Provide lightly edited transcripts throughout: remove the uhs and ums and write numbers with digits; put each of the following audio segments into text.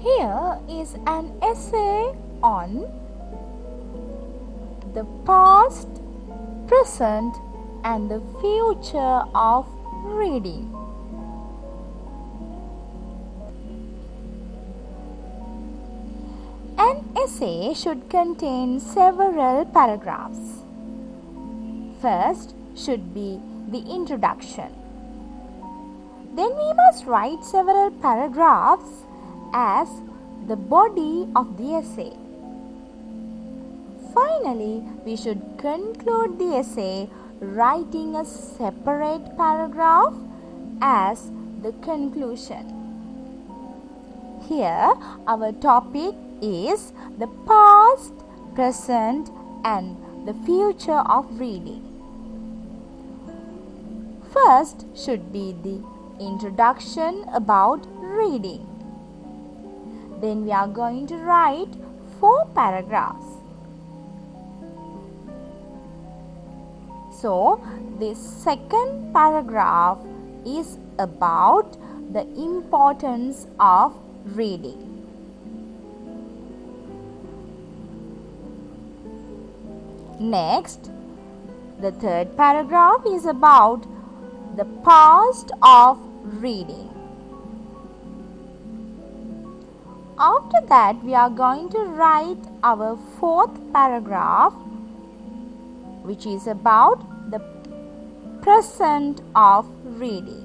Here is an essay on the past, present, and the future of reading. An essay should contain several paragraphs. First should be the introduction. Then we must write several paragraphs as the body of the essay. Finally, we should conclude the essay writing a separate paragraph as the conclusion. Here, our topic is the past, present, and the future of reading. First should be the introduction about reading. Then we are going to write 4 paragraphs. So, the second paragraph is about the importance of reading. Next, the third paragraph is about the past of reading. After that, we are going to write our 4th paragraph, which is about the present of reading.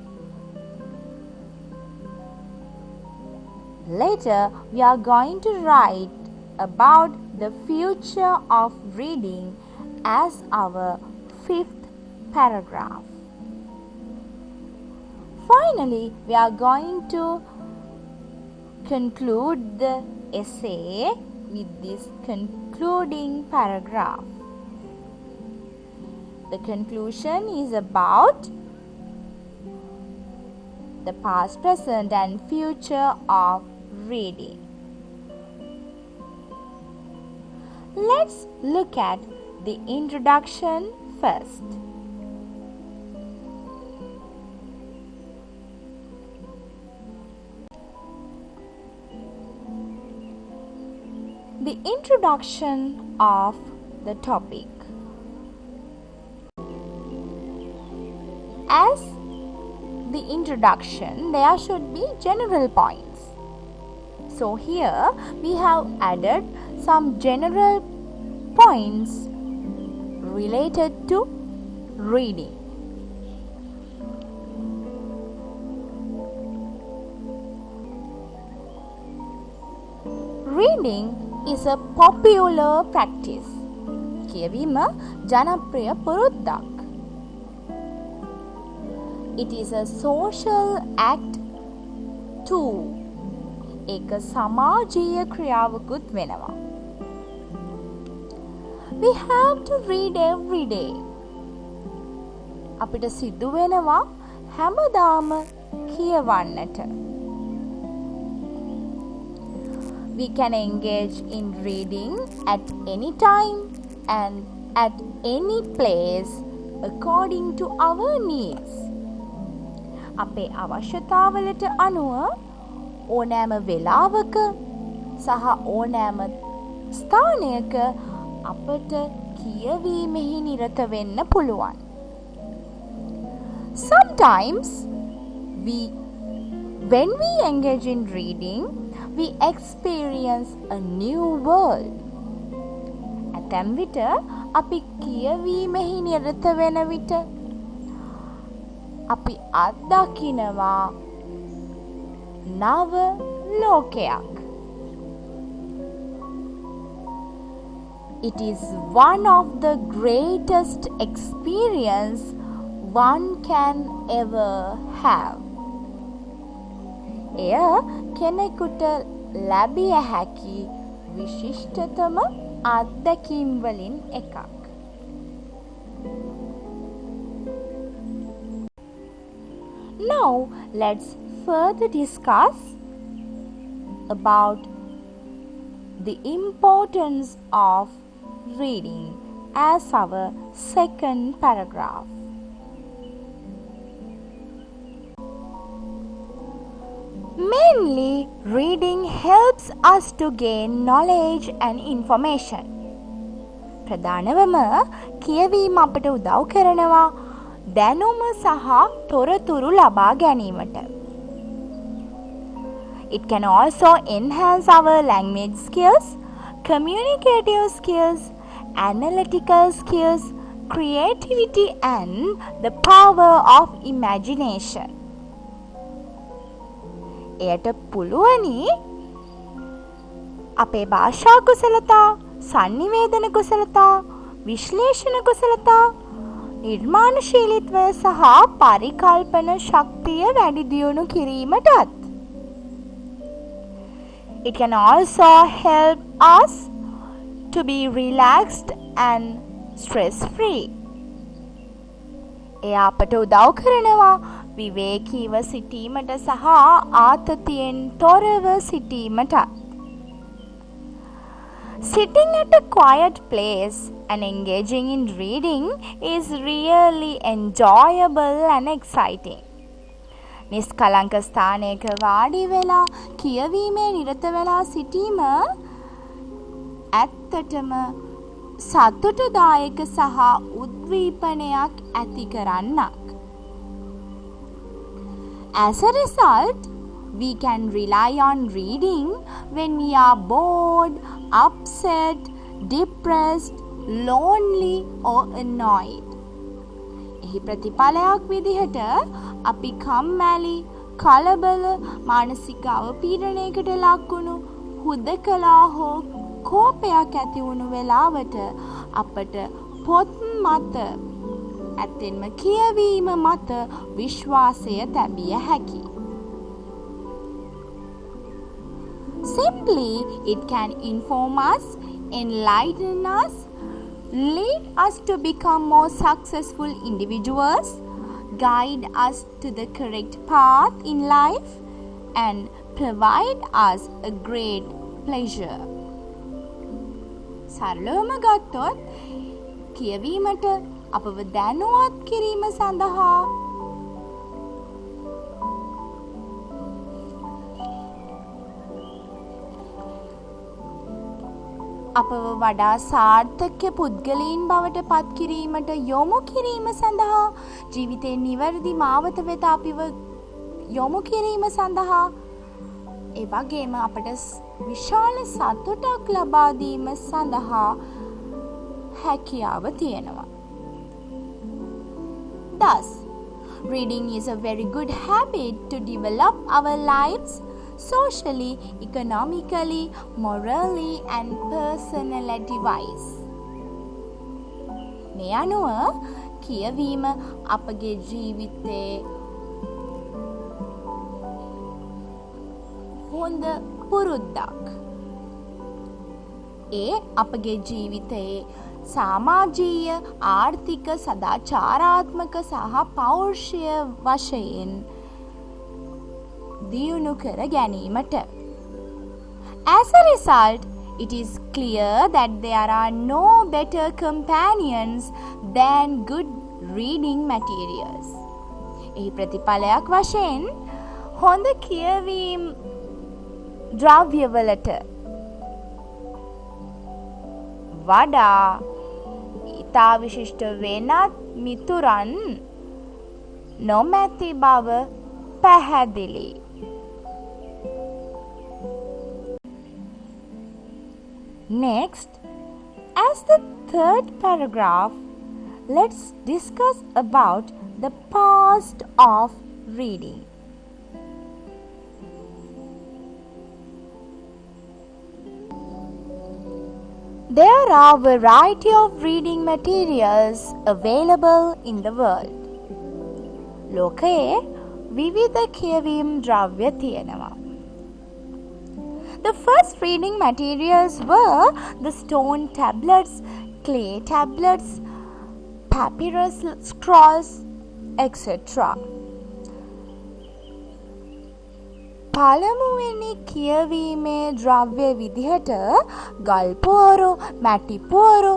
Later, we are going to write about the future of reading as our 5th paragraph. Finally, we are going to conclude the essay with this concluding paragraph. The conclusion is about the past, present, and future of reading. Let's look at the introduction first. The introduction of the topic. As the introduction, there should be general points. So here we have added some general points related to reading. Reading is a popular practice. කියවීම ජනප්‍රිය පුරුද්දක්. It is a social act too. ඒක සමාජීය ක්‍රියාවකුත් වෙනවා. We have to read every day. අපිට සිදු වෙනවා හැමදාම කියවන්නට. We can engage in reading at any time and at any place according to our needs. අපේ අවශ්‍යතාවලට අනුව ඕනෑම වෙලාවක සහ ඕනෑම ස්ථානයක අපට කියවීමෙහි නිරත වෙන්න පුළුවන්. Sometimes when we engage in reading, we experience a new world. ඇතැම් විට අපි කියවීමෙහි නිරත වෙන විට අපි අත්දකිනවා නව ලෝකයක්. It is one of the greatest experience one can ever have. එය කෙනෙකුට ලැබිය හැකි විශිෂ්ටතම අත්දැකීම් වලින් එකක්. Now let's further discuss about the importance of reading as our second paragraph. Mainly, reading helps us to gain knowledge and information. ප්‍රධානවම කියවීම අපට උදව් කරනවා දැනුම සහ තොරතුරු ලබා ගැනීමට. It can also enhance our language skills, communicative skills, analytical skills, creativity and the power of imagination. එයට පුළුවනි අපේ භාෂා කුසලතා, sannivedana කුසලතා, විශ්ලේෂණ කුසලතා, නිර්මාණශීලීත්වය සහ පරිකල්පන ශක්තිය වැඩි දියුණු කිරීමටත්. It can also help us to be relaxed and stress-free. එය අපට උදව් කරනවා විවේකීව සිටීමට සහ ආතතියෙන් තොරව සිටීමට. Sitting at a quiet place and engaging in reading is really enjoyable and exciting. නිස්කලංක ස්ථානයක වාඩි වෙලා කියවීමේ නිරත වෙලා සිටීම ඇත්තටම සතුටුදායක සහ උද්දීපනයක් ඇති කරන්නක්. As a result, we can rely on reading when we are bored, upset, depressed, lonely or annoyed. එහි ප්‍රතිඵලයක් විදිහට අපි කම්මැලි, කලබල, මානසික අවපීඩනයකට ලක්වුණු, හුදකලා හෝ කෝපයක් ඇති වුණු වෙලාවට අපට පොත් මත ඇත්තෙන්ම කියවීම මත විශ්වාසය තැබිය හැකි. Simply, it can inform us, enlighten us, lead us to become more successful individuals, guide us to the correct path in life, and provide us a great pleasure. සරලවම ගත්තොත් කියවීමට අපව දැනුවත් කිරීම සඳහා අපව වඩා සාර්ථක පුද්ගලයන් බවට පත් කිරීමට යොමු කිරීම සඳහා ජීවිතේ නිවැරදි මාවත වෙත අපිව යොමු කිරීම සඳහා ඒ වගේම අපට විශාල සතුටක් ලබා දීම සඳහා හැකියාව තියෙනවා. Thus, reading is a very good habit to develop our lives socially, economically, morally and personality-wise. මේ අනුව කියවීම අපගේ ජීවිතේ හොඳ පුරුද්දක්. ඒ අපගේ ජීවිතයේ සමාජීය, ආර්ථික, සදාචාරාත්මක සහ පෞරුෂය වශයෙන් දියුණු කර ගැනීමට. As a result, it is clear that there are no better companions than good reading materials. එහි ප්‍රතිඵලයක් වශයෙන් හොඳ කියවීම් ද්‍රව්‍යවලට වඩා ඉතා විශිෂ්ට වෙනත් මිතුරන් නොමැති බව පැහැදිලි. Next, as the third paragraph, let's discuss about the past of reading. There are a variety of reading materials available in the world. ලෝකයේ විවිධ කියවීම් ද්‍රව්‍ය තියෙනවා. The first reading materials were the stone tablets, clay tablets, papyrus scrolls, etc. පළමුවෙනි කියවීමේ ද්‍රව්‍ය විදිහට ගල් පුවරු, මැටි පුවරු,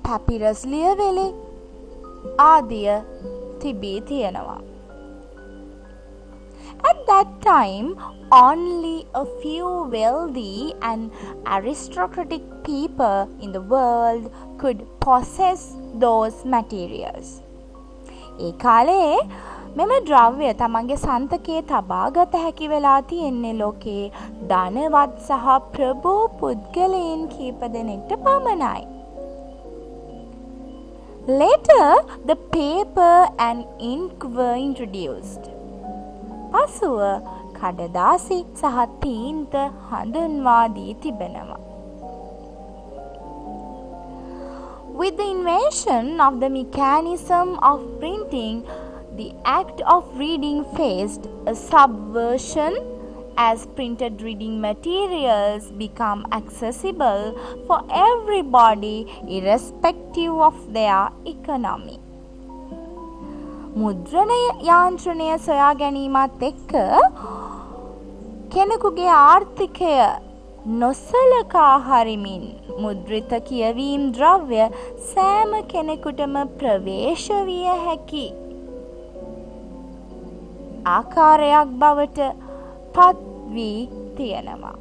පැපිරස් ලියවිලි ආදිය තිබී තියෙනවා. At that time, only a few wealthy and aristocratic people in the world could possess those materials. ඒ කාලේ මෙම ද්‍රව්‍ය තමන්ගේ සන්තකයේ තබාගත හැකි වෙලා තියෙන්නේ ලෝකේ ධනවත් සහ ප්‍රභූ පුද්ගලයන් කීප දෙනෙක්ට පමණයි. Later, the paper and ink were introduced. පසුව කඩදාසි සහ තීන්ත හඳුන්වා දී තිබෙනවා. With the invention of the mechanism of printing, the act of reading faced a subversion as printed reading materials become accessible for everybody irrespective of their economy. මුද්‍රණ යාන්ත්‍රණය සොයා ගැනීමත් එක්ක කෙනෙකුගේ ආර්ථිකය නොසලකා හරිමින් මුද්‍රිත කියවීම් ද්‍රව්‍ය සෑම කෙනෙකුටම ප්‍රවේශ විය හැකි ආකාරයක් බවට පත් වී තියෙනවා.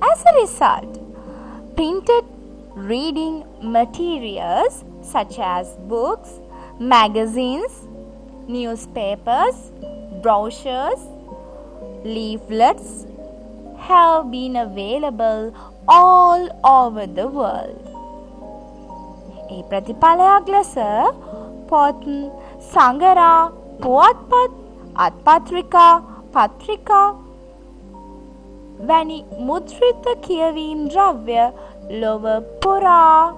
As a result, printed reading materials such as books, magazines, newspapers, brochures, leaflets have been available all over the world. ඒ ප්‍රතිඵලයක් ලෙස පොත්, සංගරා, පුවත්පත්, අත්පත්‍රිකා, පත්‍රිකා වැනි මුද්‍රිත කියවීම් ද්‍රව්‍ය ලොව පුරා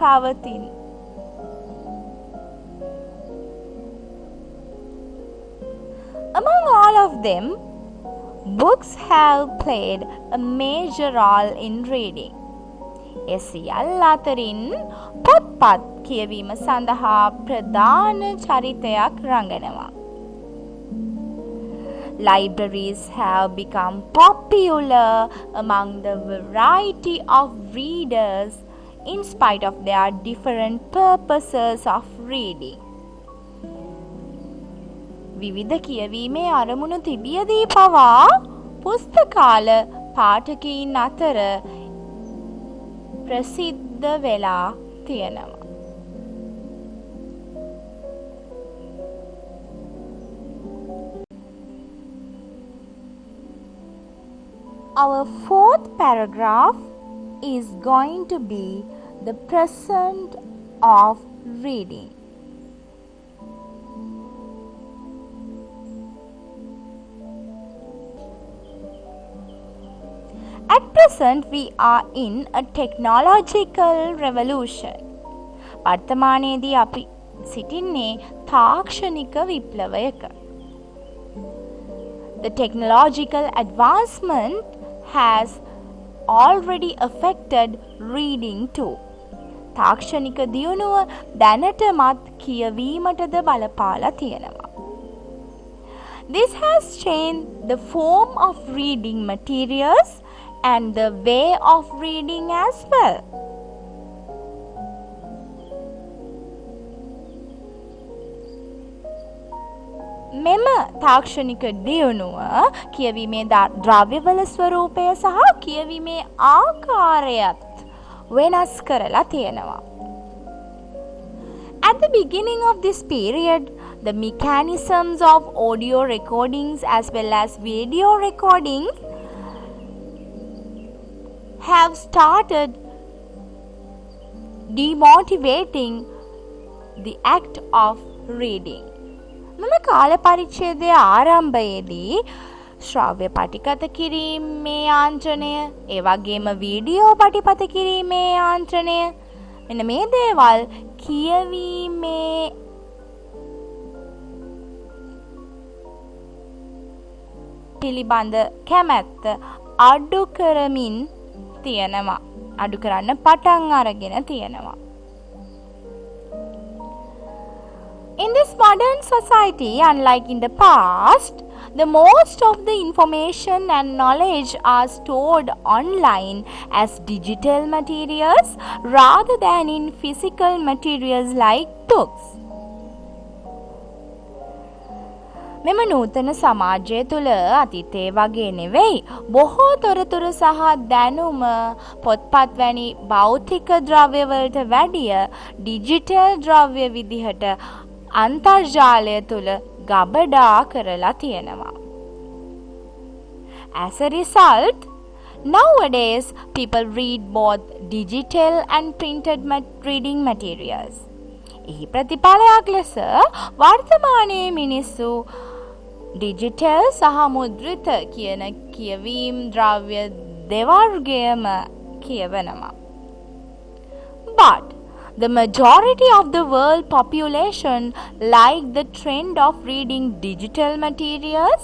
පවතින. Among all of them, books have played a major role in reading. ඒ සියල්ල අතරින් පොත්පත් කියවීම සඳහා ප්‍රධාන චරිතයක් රඟනවා. Libraries have become popular among the variety of readers in spite of their different purposes of reading. විවිධ කියවීමේ අරමුණු තිබියදී පවා පුස්තකාල පාඨකයින් අතර ප්‍රසිද්ධ වෙලා තියෙනවා. Our fourth paragraph is going to be the present of reading. At present, we are in a technological revolution. වර්තමානයේදී අපි සිටින්නේ තාක්ෂණික විප්ලවයක. The technological advancement has already affected reading too. තාක්ෂණික දියුණුව දැනටමත් කියවීමටද බලපාලා තියෙනවා. This has changed the form of reading materials and the way of reading as well. මෙම තාක්ෂණික දියුණුව කියවීමේ ද්‍රව්‍යවල ස්වරූපය සහ කියවීමේ ආකාරයත් වෙනස් කරලා තියෙනවා. At the beginning of this period, the mechanisms of audio recordings as well as video recordings have started demotivating the act of reading. මෙම කාල පරිච්ඡේදයේ ආරම්භයේදී ශ්‍රව්‍ය පටිගත කිරීමේ යාන්ත්‍රණය, ඒ වගේම වීඩියෝ පටිගත කිරීමේ යාන්ත්‍රණය මෙන්න මේ දේවල් කියවීමේ පිළිබඳ කැමැත්ත අඩු කරමින් තියෙනවා. අඩු කරන්න පටන් අරගෙන තියෙනවා. In this modern society, unlike in the past, the most of the information and knowledge are stored online as digital materials rather than in physical materials like books. මෙම නූතන සමාජය තුළ අතීතයේ වගේ නෙවෙයි බොහෝ තොරතුරු සහ දැනුම පොත්පත් වැනි භෞතික ද්‍රව්‍ය වලට වැඩිය ඩිජිටල් ද්‍රව්‍ය විදිහට අන්තර්ජාලය තුළ ගබඩා කරලා තියෙනවා. As a result, nowadays people read both digital and printed reading materials. එහි ප්‍රතිඵලයක් ලෙස වර්තමානයේ මිනිස්සු ඩිජිටල් සහ මුද්‍රිත කියන කියවීම් ද්‍රව්‍ය දෙවර්ගයම කියවනවා. But the majority of the world population like the trend of reading digital materials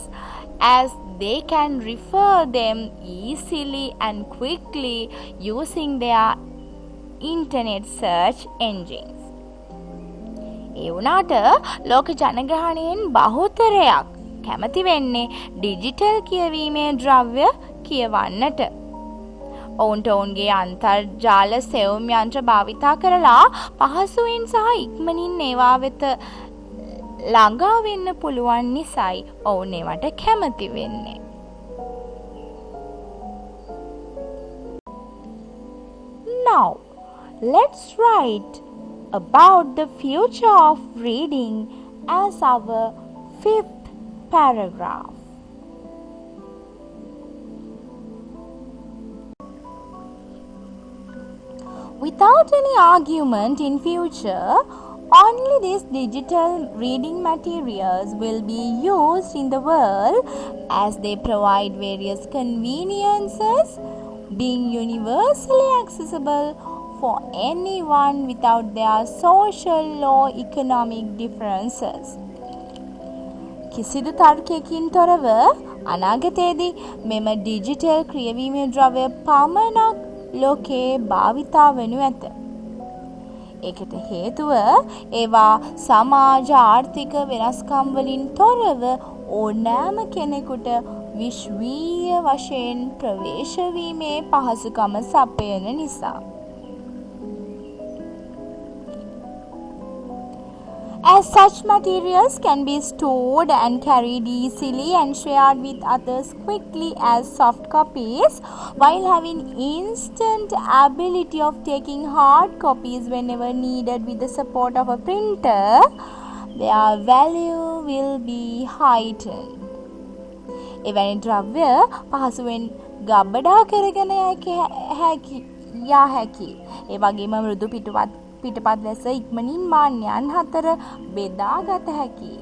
as they can refer them easily and quickly using their internet search engines. ඒ වුණාට ලෝක ජනගහනයෙන් බහුතරයක් කැමති වෙන්නේ ඩිජිටල් කියවීමේ ද්‍රව්‍ය කියවන්නට. ඔවුන්ට ඔවුන්ගේ අන්තර්ජාල සෙවුම් යන්ත්‍ර භාවිතා කරලා පහසුවෙන් සහ ඉක්මනින් ඒවා වෙත ළඟා වෙන්න පුළුවන් නිසායි ඔවුන් ඒවට කැමති වෙන්නේ. Now, let's write about the future of reading as our 5th paragraph. Without any argument in future, only these digital reading materials will be used in the world as they provide various conveniences, being universally accessible for anyone without their social or economic differences. කිසිදු තර්කයකින් තොරව අනාගතයේදී මෙම digital ක්‍රියාවීමේ ද්‍රව්‍ය පමණක් ලෝකයේ භාවිතා වනු ඇත. ඒකට හේතුව ඒවා සමාජ ආර්ථික වෙනස්කම් වලින් තොරව ඕනෑම කෙනෙකුට විශ්වීය වශයෙන් ප්‍රවේශ වීමේ පහසුකම සපයන නිසා. As such materials can be stored and carried easily and shared with others quickly as soft copies, while having instant ability of taking hard copies whenever needed with the support of a printer, their value will be heightened. එවැනි ද්‍රව්‍ය පහසුවෙන් ගබඩා කරගෙන යා හැකි. ඒ වගේම මෘදු පිටපත් ලෙස ඉක්මනින් මාන්‍යයන් හතර බෙදාගත හැකි.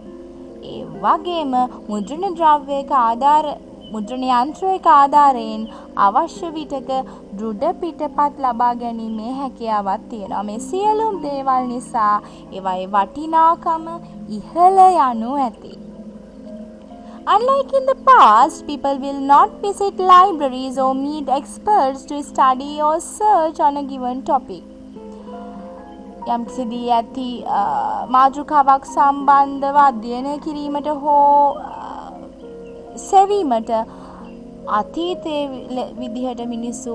ඒ වගේම මුද්‍රණ යන්ත්‍රයක ආධාරයෙන් අවශ්‍ය විටක දෘඩ පිටපත් ලබා ගැනීමේ හැකියාවක් තියෙනවා. මේ සියලුම දේවල් නිසා ඒවායේ වටිනාකම ඉහළ යනු ඇති. Unlike in the past, people will not visit libraries or meet experts to study or search on a given topic. යම්කිසි දී ඇති මාතෘකාවක් සම්බන්ධව අධ්‍යයනය කිරීමට හෝ සෙවීමට අතීතයේ විදිහට මිනිස්සු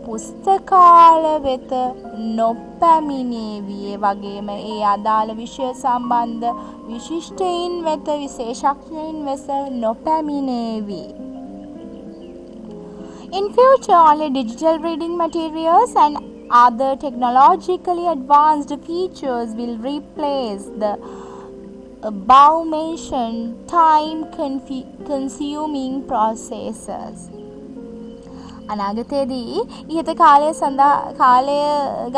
පුස්තකාල වෙත නොපැමිණේවි. ඒ වගේම ඒ අදාළ විෂය සම්බන්ධ විශිෂ්ටයින් වෙත විශේෂඥයින් වෙත නොපැමිණේවි. In future, only digital reading materials and other technologically advanced features will replace the above-mentioned time-consuming processes. අනාගතයේදී ඉහත කාලය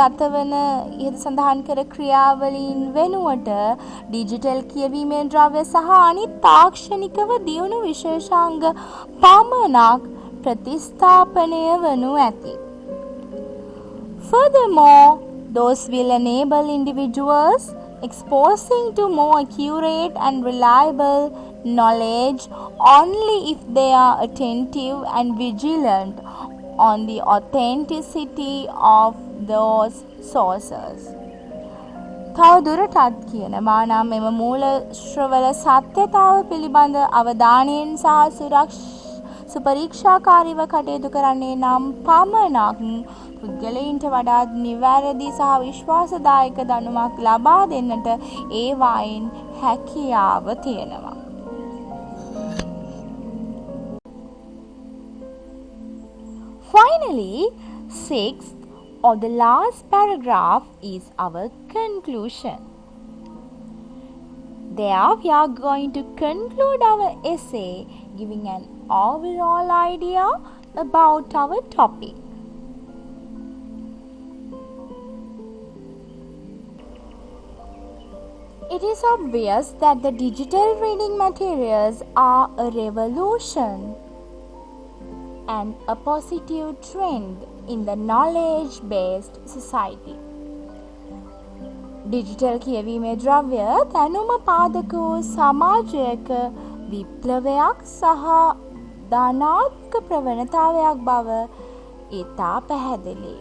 ගතවන ඉහත සඳහන් කර ක්‍රියාවලීන් වෙනුවට ඩිජිටල් කියවීමේ ද්‍රව්‍ය සහ අනිත් තාක්ෂණිකව දියුණු විශේෂාංග පමණක් ප්‍රතිස්ථාපනය වනු ඇති. Furthermore, those will enable individuals exposing to more accurate and reliable knowledge only if they are attentive and vigilant on the authenticity of those sources. තවදුරටත් කියනවා නම් මෙම මූල ශ්‍රවල සත්‍යතාව පිළිබඳ අවධානයෙන් සහ සුපරීක්ෂාකාරීව කටයුතු කරන්නේ නම් පමණක් පුද්ගලයින්ට වඩාත් නිවැරදි සහ විශ්වාසදායක දැනුමක් ලබා දෙන්නට ඒවායින් හැකියාව තියෙනවා. finally, sixth or the last paragraph is our conclusion. There we are going to conclude our essay giving an overall idea about our topic. It is obvious that the digital reading materials are a revolution and a positive trend in the knowledge-based society. Digital කියවීමේ ද්‍රව්‍ය දැනුම පාදක වූ සමාජයක විප්ලවයක් සහ ධනාත්මක ප්‍රවණතාවයක් බව ඉතා පැහැදිලි.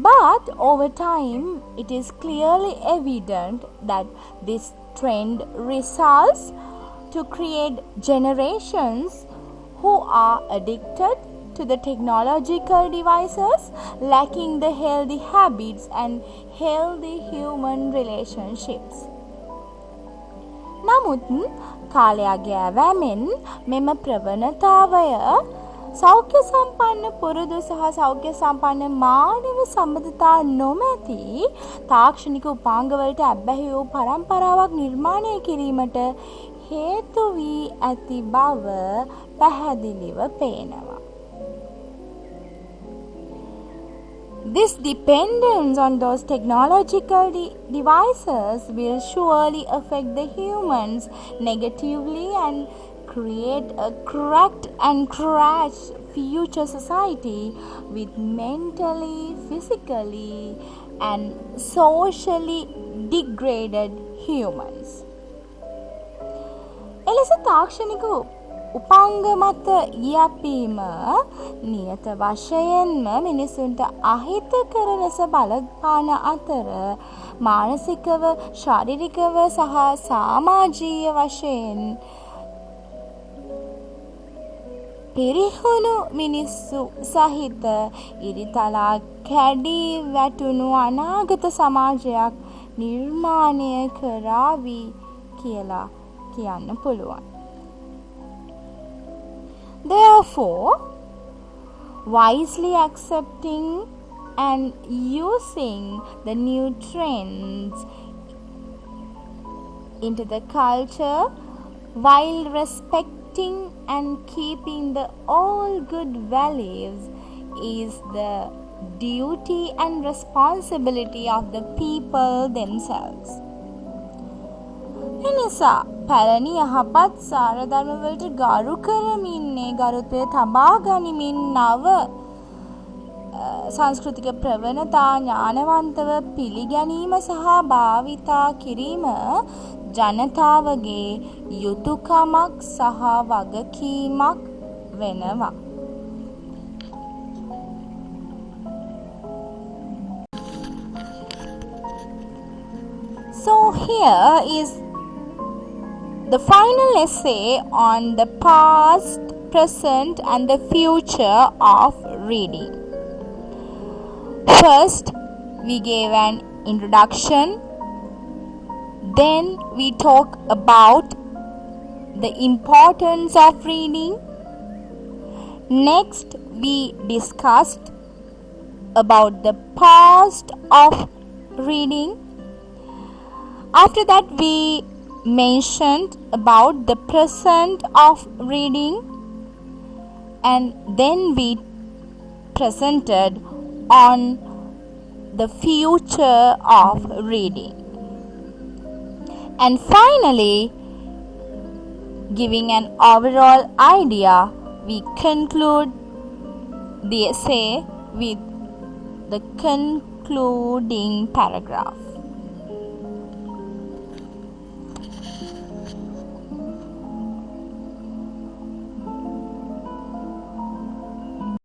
But over time, it is clearly evident that this trend results to create generations who are addicted to the technological devices, lacking the healthy habits and healthy human relationships. නමුත් කාලයගේ ඇවෑමෙන් මෙම ප්‍රවණතාවය සෞඛ්‍ය සම්පන්න පුරුදු සහ සෞඛ්‍ය සම්පන්න මානව සම්බන්ධතා නොමැති තාක්ෂණික උපාංගවලට ඇබ්බැහි වූ පරම්පරාවක් නිර්මාණය කිරීමට හේතු වී ඇති බව පැහැදිලිව පේනවා. This dependence on those technological devices will surely affect the humans negatively and create a cracked and crashed future society with mentally, physically, and socially degraded humans. එලෙස තාක්ෂණික උපාංග මත යැපීම නියත වශයෙන්ම මිනිසුන්ට අහිතකර ලෙස බලපාන අතර මානසිකව, ශාරීරිකව සහ සමාජීය වශයෙන් පිරිහුණු මිනිස්සු සහිත ඉරිතලා කැඩී වැටුණු අනාගත සමාජයක් නිර්මාණය කරාවි කියලා කියන්න පුළුවන්. Therefore, wisely accepting and using the new trends into the culture while respecting and keeping the all good values is the duty and responsibility of the people themselves. එනිසා පැරණි යහපත් සාරධර්මවලට ගරු කරමින්නේ ගරුත්වය තබා ගනිමින් නව සංස්කෘතික ප්‍රවණතා ඥානවන්තව පිළිගැනීම සහ භාවිතා කිරීම ජනතාවගේ යුතුයකමක් සහ වගකීමක් වෙනවා. So here is the final essay on the past, present and the future of reading. First, we gave an introduction. Then we talk about the importance of reading. Next, we discussed about the past of reading. After that, we mentioned about the present of reading, and then we presented on the future of reading, and finally, giving an overall idea, we conclude the essay with the concluding paragraph.